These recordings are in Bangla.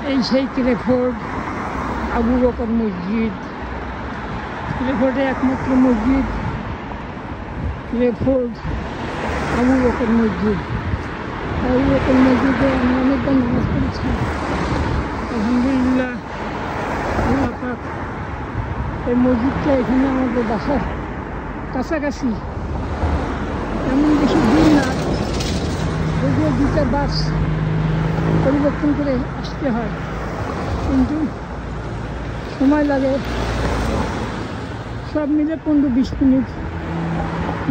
এই সেই ক্রেফোর্ড আবু বকর মসজিদ। ক্রেফোর্ডের একমাত্র মসজিদ ক্রেফোর্ড আবু বকর মসজিদ। আবু বকর মসজিদে আমি অনেকবার নামাজ পড়েছি। আলহামদুলিল্লাহ, আল্লাহ পাক এই মসজিদটা এখানে আমাদের বাসার কাছাকাছি, এমন বেশি দূর না, যদিও 2টা বাস পরিবর্তন করে আসতে হয়, কিন্তু সময় লাগে সব মিলে 15-20 মিনিট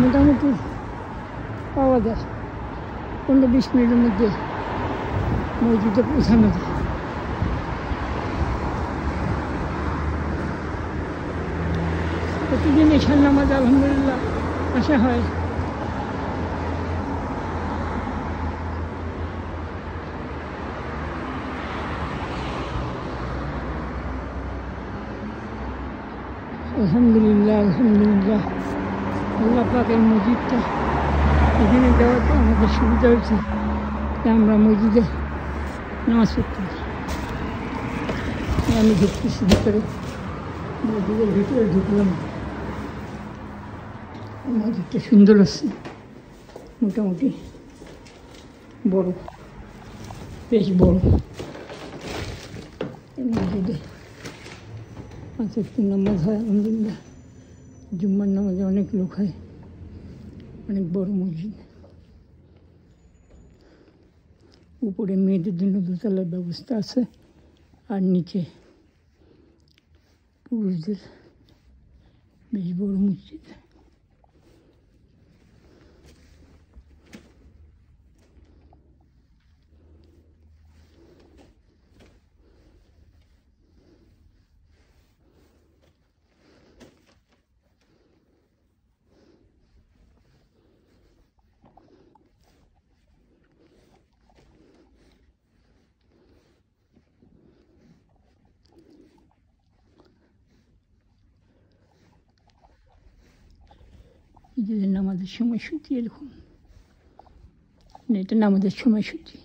মোটামুটি পাওয়া যায়। 15-20 মিনিটের মধ্যে মসজিদে পৌঁছানো যায়। প্রতিদিন এশার নামাজ আলহামদুলিল্লাহ আসা হয়। আলহামদুলিল্লাহ আলহামদুলিল্লাহ, আল্লাহ পাকের মসজিদটা এখানে দেওয়াতে আমাদের সুবিধা হয়েছে যে আমরা মসজিদে নামাজ পড়তে পারি। আমি ঢুকতেছি ভিতরে, মসজিদের ভিতরে ঢুকলাম। মসজিদটা সুন্দর আছে, মোটামুটি বড়, বেশ বড়। এই মসজিদে 5 ওয়াক্ত নামাজ হয় আলহামদুলিল্লাহ। জুম্মার নামাজে অনেক লোক হয়, অনেক বড় মসজিদ। উপরে মেয়েদের জন্য 2তলার ব্যবস্থা আছে, আর নিচে পুরুষদের। বেশ বড় মসজিদ। ঈদের নামাজের সময়সূচি এরকম, এটা নামাজের সময়সূচি।